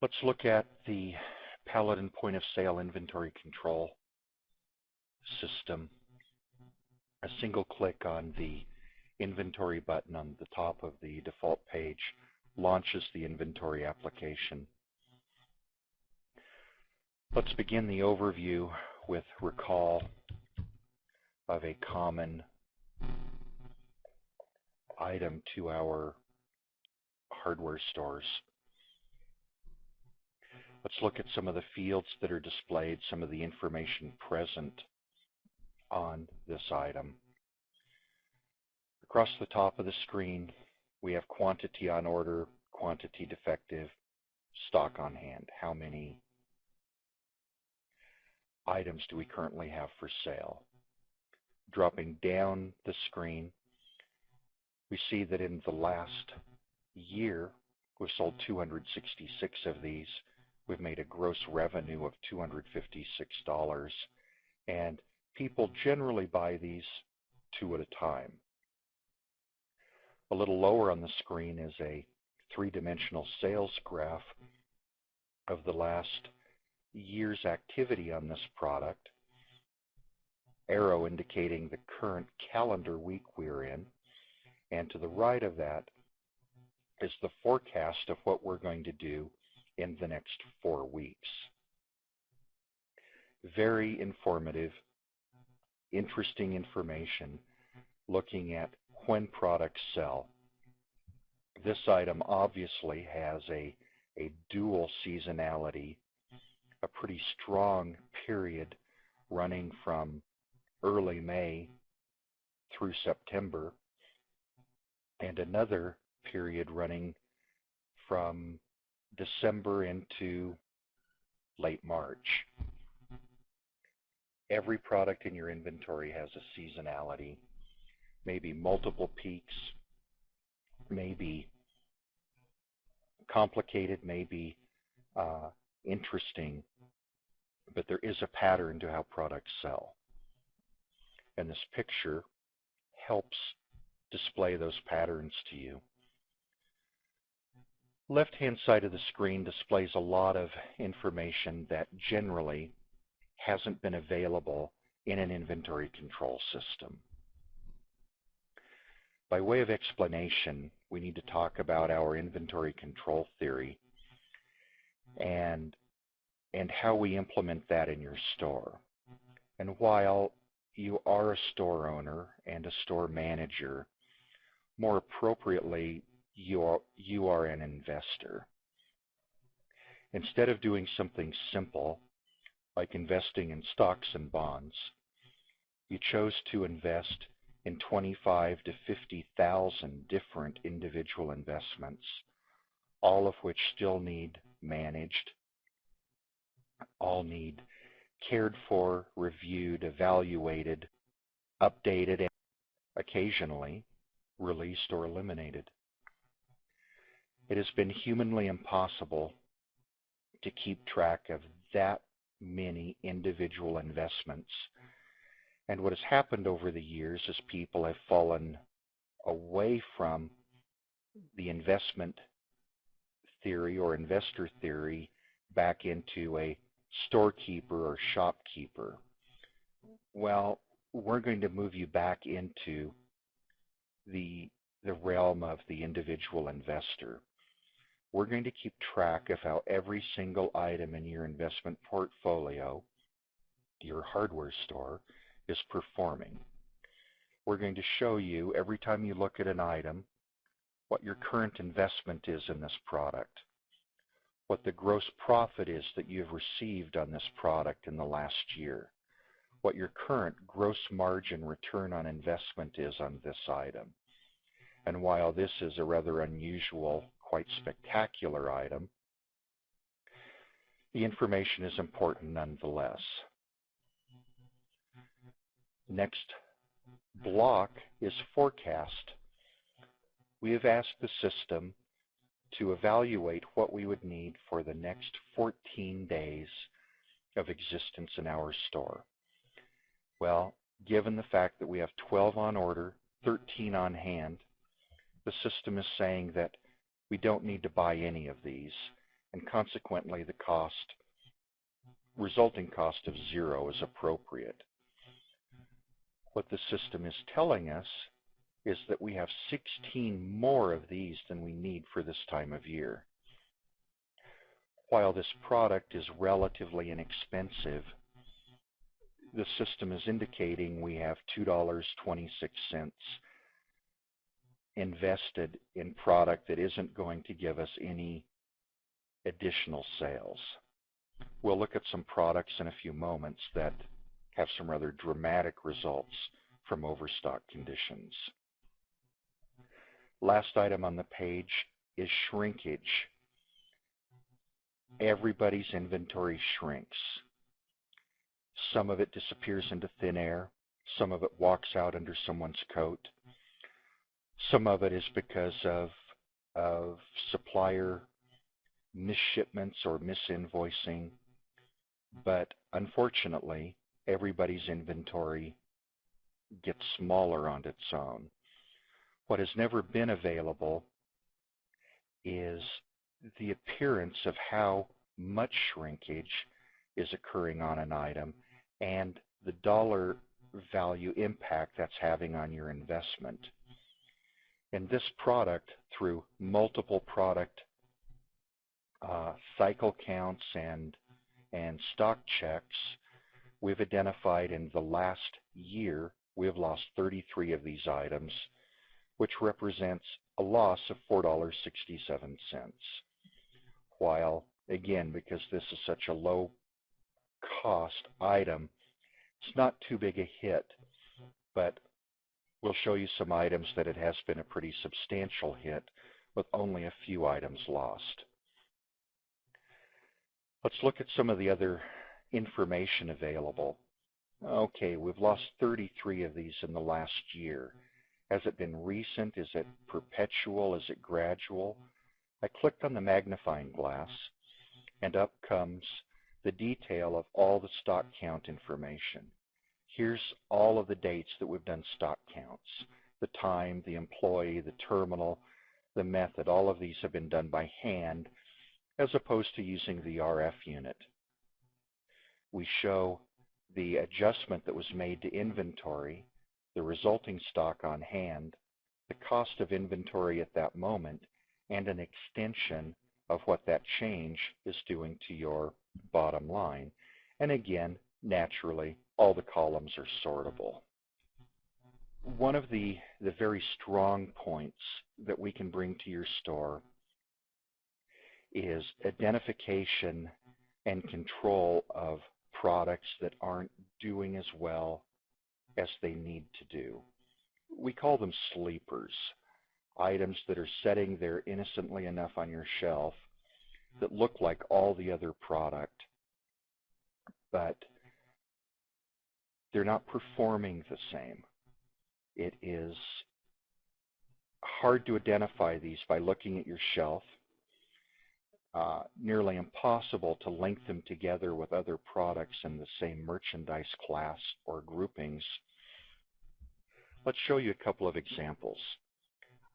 Let's look at the Paladin point of sale inventory control system. A single click on the inventory button on the top of the default page launches the inventory application. Let's begin the overview with recall of a common item to our hardware stores. Let's look at some of the fields that are displayed, some of the information present on this item. Across the top of the screen, we have quantity on order, quantity defective, stock on hand. How many items do we currently have for sale? Dropping down the screen, we see that in the last year, we've sold 266 of these. We've made a gross revenue of $256, and people generally buy these 2 at a time. A little lower on the screen is a 3-dimensional sales graph of the last year's activity on this product, arrow indicating the current calendar week we're in, and to the right of that is the forecast of what we're going to do in the next 4 weeks. Very informative, interesting information looking at when products sell. This item obviously has a dual seasonality, a pretty strong period running from early May through September, and another period running from December into late March. Every product in your inventory has a seasonality, maybe multiple peaks, maybe complicated, maybe interesting, but there is a pattern to how products sell. And this picture helps display those patterns to you. Left-hand side of the screen displays a lot of information that generally hasn't been available in an inventory control system. By way of explanation, we need to talk about our inventory control theory and how we implement that in your store. And while you are a store owner and a store manager, more appropriately, you are an investor. Instead of doing something simple, like investing in stocks and bonds, you chose to invest in 25,000 to 50,000 different individual investments, all of which still need managed, all need cared for, reviewed, evaluated, updated, and occasionally released or eliminated. It has been humanly impossible to keep track of that many individual investments. And what has happened over the years is people have fallen away from the investment theory or investor theory back into a storekeeper or shopkeeper. Well, we're going to move you back into the realm of the individual investor. We're going to keep track of how every single item in your investment portfolio, your hardware store, is performing. We're going to show you every time you look at an item what your current investment is in this product, what the gross profit is that you've received on this product in the last year, what your current gross margin return on investment is on this item. And while this is a rather unusual, quite spectacular item, the information is important nonetheless. Next block is forecast. We have asked the system to evaluate what we would need for the next 14 days of existence in our store. Well, given the fact that we have 12 on order, 13 on hand, the system is saying that we don't need to buy any of these, and consequently the resulting cost of 0 is appropriate. What the system is telling us is that we have 16 more of these than we need for this time of year. While this product is relatively inexpensive, the system is indicating we have $2.26 invested in product that isn't going to give us any additional sales. We'll look at some products in a few moments that have some rather dramatic results from overstock conditions. Last item on the page is shrinkage. Everybody's inventory shrinks. Some of it disappears into thin air. Some of it walks out under someone's coat. Some of it is because of supplier misshipments or misinvoicing. But unfortunately, everybody's inventory gets smaller on its own. What has never been available is the appearance of how much shrinkage is occurring on an item and the dollar value impact that's having on your investment. In this product, through multiple product cycle counts and stock checks, we've identified in the last year we've lost 33 of these items, which represents a loss of $4.67. While, again, because this is such a low cost item, it's not too big a hit, but we'll show you some items that it has been a pretty substantial hit with only a few items lost. Let's look at some of the other information available. Okay, we've lost 33 of these in the last year. Has it been recent? Is it perpetual? Is it gradual? I clicked on the magnifying glass, and up comes the detail of all the stock count information. Here's all of the dates that we've done stock counts. The time, the employee, the terminal, the method. All of these have been done by hand as opposed to using the RF unit. We show the adjustment that was made to inventory, the resulting stock on hand, the cost of inventory at that moment, and an extension of what that change is doing to your bottom line. And again, naturally, all the columns are sortable. One of the very strong points that we can bring to your store is identification and control of products that aren't doing as well as they need to do. We call them sleepers, items that are sitting there innocently enough on your shelf that look like all the other product, but they're not performing the same. It is hard to identify these by looking at your shelf. Nearly impossible to link them together with other products in the same merchandise class or groupings. Let's show you a couple of examples.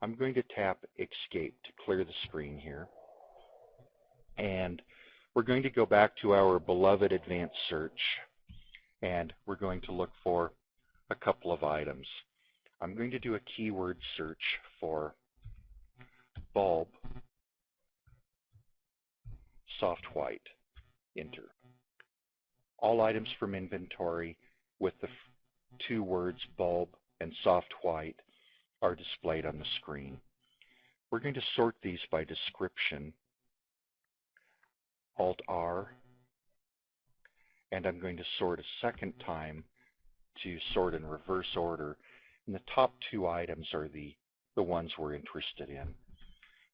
I'm going to tap Escape to clear the screen here. And we're going to go back to our beloved advanced search, and we're going to look for a couple of items. I'm going to do a keyword search for bulb soft white. Enter. All items from inventory with the two words bulb and soft white are displayed on the screen. We're going to sort these by description. Alt-R, and I'm going to sort a second time to sort in reverse order. And the top two items are the ones we're interested in.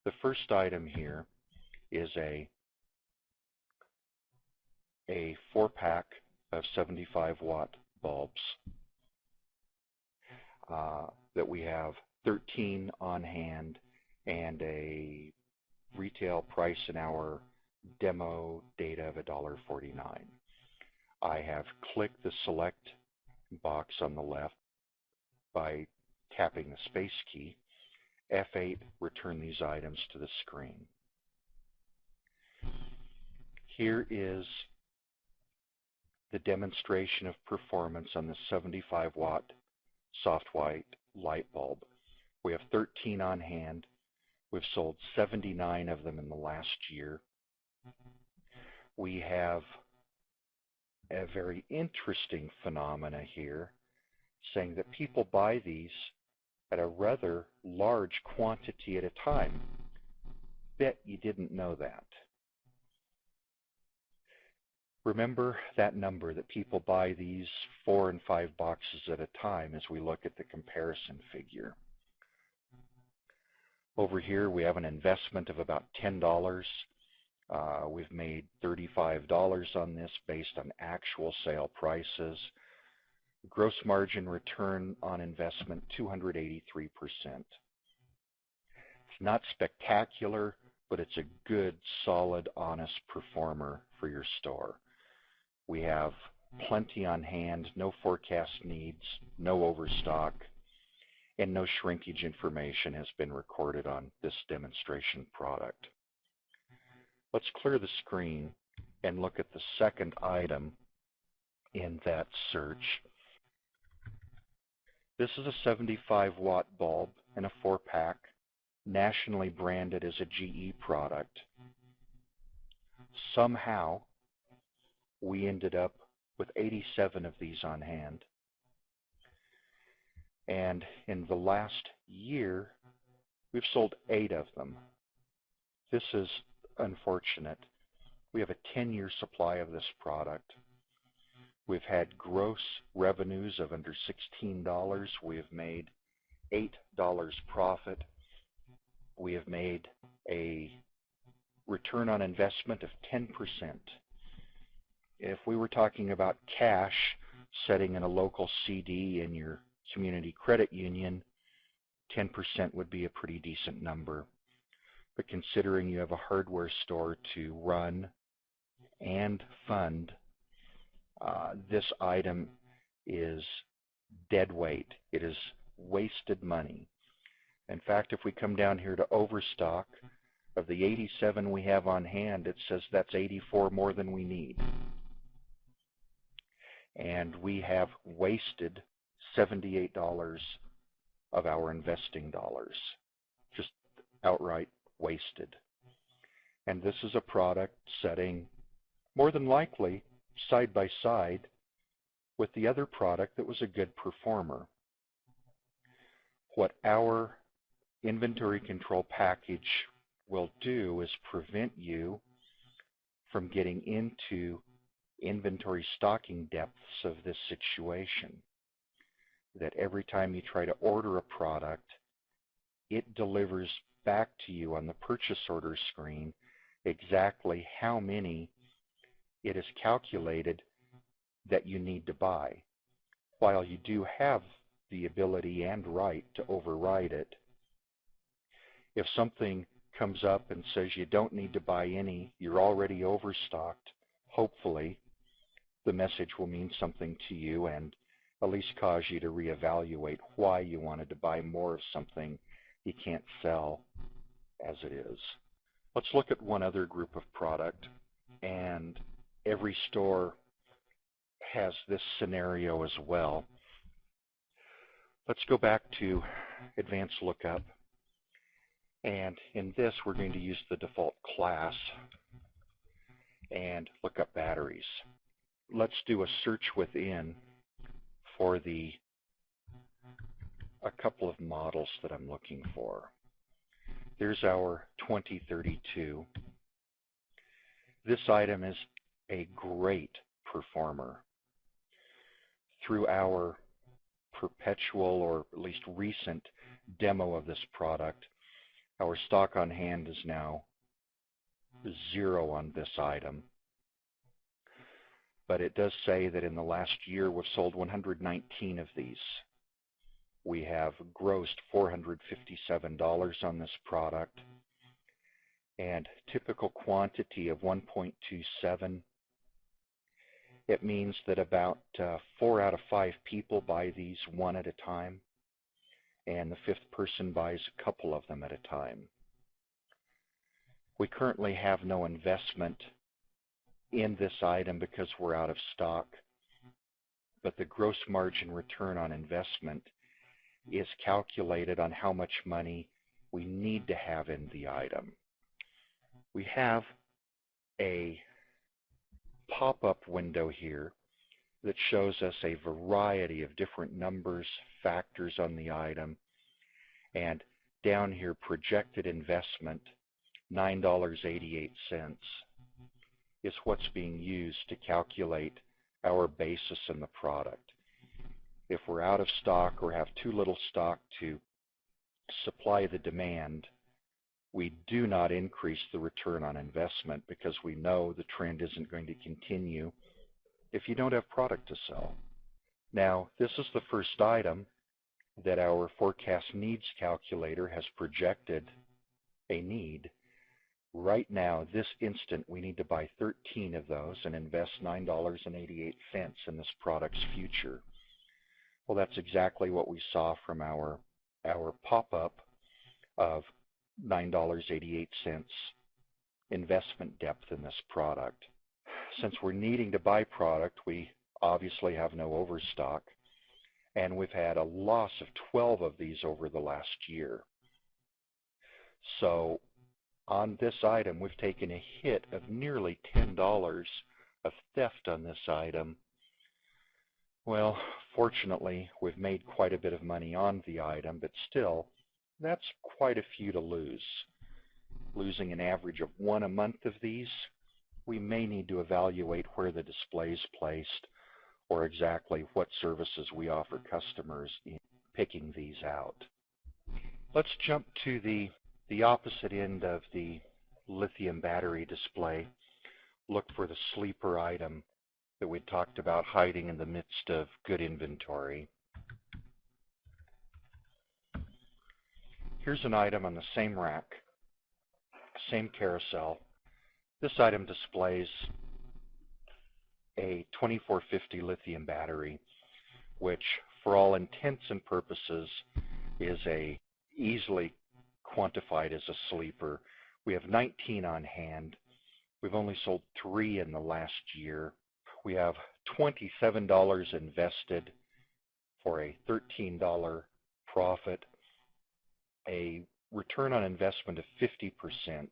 The first item here is a 4-pack of 75-watt bulbs that we have 13 on hand and a retail price in our demo data of $1.49. I have clicked the select box on the left by tapping the space key. F8 return these items to the screen. Here is the demonstration of performance on the 75-watt soft white light bulb. We have 13 on hand. We've sold 79 of them in the last year. We have a very interesting phenomena here, saying that people buy these at a rather large quantity at a time. Bet you didn't know that. Remember that number, that people buy these 4 and 5 boxes at a time, as we look at the comparison figure. Over here we have an investment of about $10. We've made $35 on this based on actual sale prices. Gross margin return on investment, 283%. It's not spectacular, but it's a good, solid, honest performer for your store. We have plenty on hand, no forecast needs, no overstock, and no shrinkage information has been recorded on this demonstration product. Let's clear the screen and look at the second item in that search. This is a 75-watt bulb in a 4-pack, nationally branded as a GE product. Somehow, we ended up with 87 of these on hand. And in the last year, we've sold 8 of them. This is unfortunate. We have a 10-year supply of this product. We've had gross revenues of under $16. We have made $8 profit. We have made a return on investment of 10%. If we were talking about cash setting in a local CD in your community credit union, 10% would be a pretty decent number. But considering you have a hardware store to run and fund, this item is dead weight. It is wasted money. In fact, if we come down here to overstock, of the 87 we have on hand, it says that's 84 more than we need. And we have wasted $78 of our investing dollars. Just outright wasted. And this is a product setting more than likely side by side with the other product that was a good performer. What our inventory control package will do is prevent you from getting into inventory stocking depths of this situation. That every time you try to order a product, it delivers back to you on the purchase order screen exactly how many it is calculated that you need to buy. While you do have the ability and right to override it, if something comes up and says you don't need to buy any, you're already overstocked, hopefully the message will mean something to you and at least cause you to reevaluate why you wanted to buy more of something you can't sell as it is. Let's look at one other group of product, and every store has this scenario as well. Let's go back to Advanced Lookup, and in this we're going to use the default class and look up batteries. Let's do a search within for a couple of models that I'm looking for. There's our 2032. This item is a great performer. Through our perpetual, or at least recent, demo of this product, our stock on hand is now 0 on this item. But it does say that in the last year we've sold 119 of these. We have grossed $457 on this product, and typical quantity of 1.27. It means that about 4 out of 5 people buy these one at a time, and the 5th person buys a couple of them at a time. We currently have no investment in this item because we're out of stock, but the gross margin return on investment is calculated on how much money we need to have in the item. We have a pop-up window here that shows us a variety of different numbers, factors on the item, and down here, projected investment, $9.88, is what's being used to calculate our basis in the product. If we're out of stock or have too little stock to supply the demand, we do not increase the return on investment because we know the trend isn't going to continue if you don't have product to sell. Now, this is the first item that our forecast needs calculator has projected a need. Right now, this instant, we need to buy 13 of those and invest $9.88 in this product's future. Well, that's exactly what we saw from our pop-up of $9.88 investment depth in this product. Since we're needing to buy product, we obviously have no overstock, and we've had a loss of 12 of these over the last year. So on this item, we've taken a hit of nearly $10 of theft on this item. Well, fortunately, we've made quite a bit of money on the item, but still, that's quite a few to lose. Losing an average of one a month of these, we may need to evaluate where the display is placed or exactly what services we offer customers in picking these out. Let's jump to the opposite end of the lithium battery display. Look for the sleeper item that we talked about hiding in the midst of good inventory. Here's an item on the same rack, same carousel. This item displays a 2450 lithium battery, which for all intents and purposes is easily quantified as a sleeper. We have 19 on hand. We've only sold 3 in the last year. We have $27 invested for a $13 profit, a return on investment of 50%,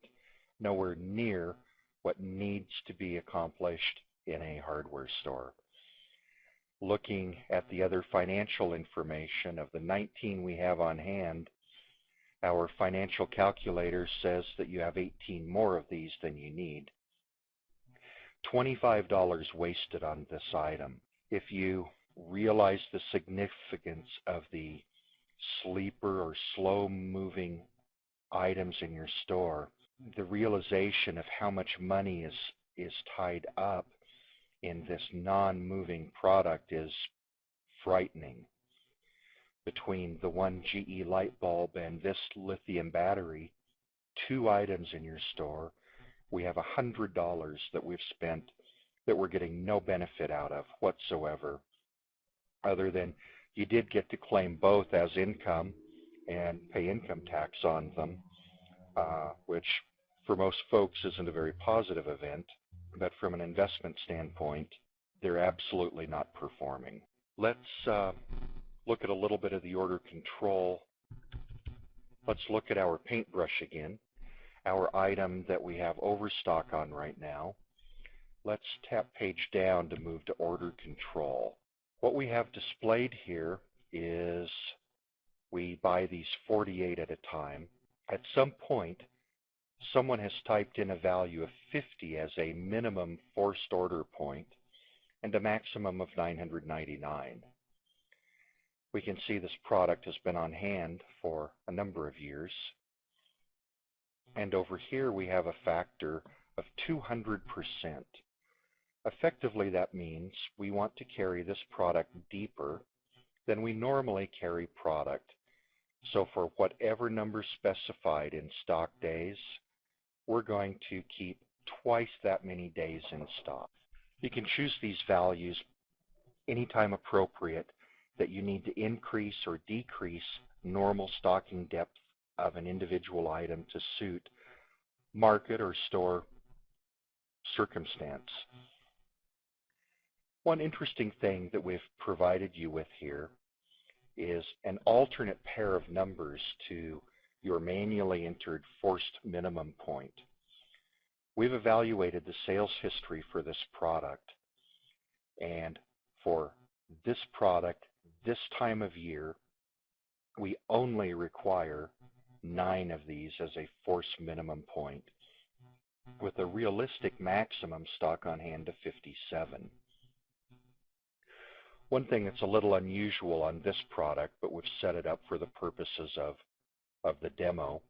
nowhere near what needs to be accomplished in a hardware store. Looking at the other financial information of the 19 we have on hand, our financial calculator says that you have 18 more of these than you need. $25 wasted on this item. If you realize the significance of the sleeper or slow-moving items in your store, the realization of how much money is tied up in this non-moving product is frightening. Between the one GE light bulb and this lithium battery, 2 items in your store, we have $100 that we've spent that we're getting no benefit out of whatsoever, other than you did get to claim both as income and pay income tax on them, which for most folks isn't a very positive event, but from an investment standpoint, they're absolutely not performing. Let's look at a little bit of the order control. Let's look at our paintbrush again, our item that we have overstock on right now. Let's tap page down to move to order control. What we have displayed here is we buy these 48 at a time. At some point, someone has typed in a value of 50 as a minimum forced order point and a maximum of 999. We can see this product has been on hand for a number of years. And over here we have a factor of 200%. Effectively, that means we want to carry this product deeper than we normally carry product. So for whatever number specified in stock days, we're going to keep twice that many days in stock. You can choose these values anytime appropriate that you need to increase or decrease normal stocking depth of an individual item to suit market or store circumstance. One interesting thing that we've provided you with here is an alternate pair of numbers to your manually entered forced minimum point. We've evaluated the sales history for this product, and for this product, this time of year, we only require 9 of these as a forced minimum point, with a realistic maximum stock on hand of 57. One thing that's a little unusual on this product, but we've set it up for the purposes of the demo,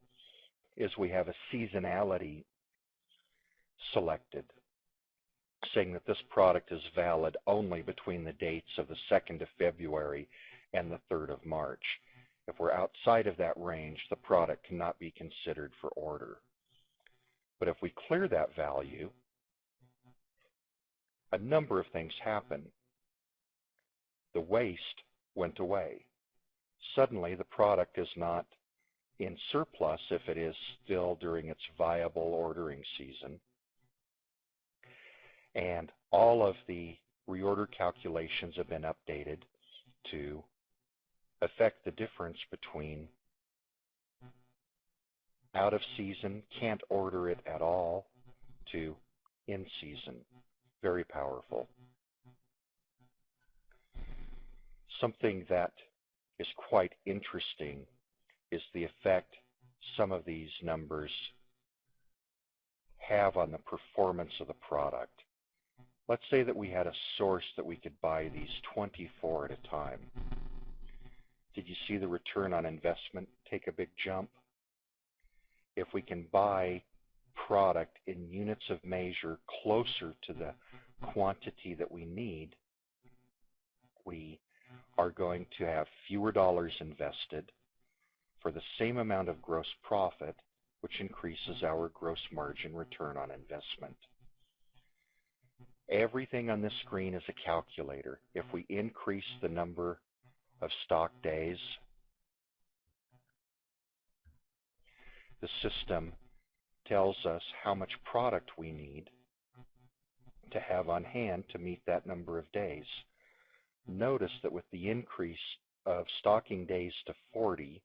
is we have a seasonality selected, saying that this product is valid only between the dates of the 2nd of February and the 3rd of March. If we're outside of that range, the product cannot be considered for order. But if we clear that value, a number of things happen. The waste went away. Suddenly, the product is not in surplus if it is still during its viable ordering season. And all of the reorder calculations have been updated to affect the difference between out of season, can't order it at all, to in season. Very powerful. Something that is quite interesting is the effect some of these numbers have on the performance of the product. Let's say that we had a source that we could buy these 24 at a time. Did you see the return on investment take a big jump? If we can buy product in units of measure closer to the quantity that we need, we are going to have fewer dollars invested for the same amount of gross profit, which increases our gross margin return on investment. Everything on this screen is a calculator. If we increase the number of stock days, the system tells us how much product we need to have on hand to meet that number of days. Notice that with the increase of stocking days to 40,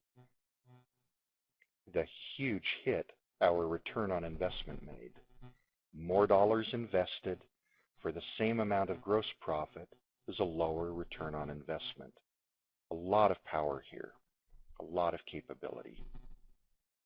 the huge hit our return on investment made. More dollars invested for the same amount of gross profit is a lower return on investment. A lot of power here, a lot of capability.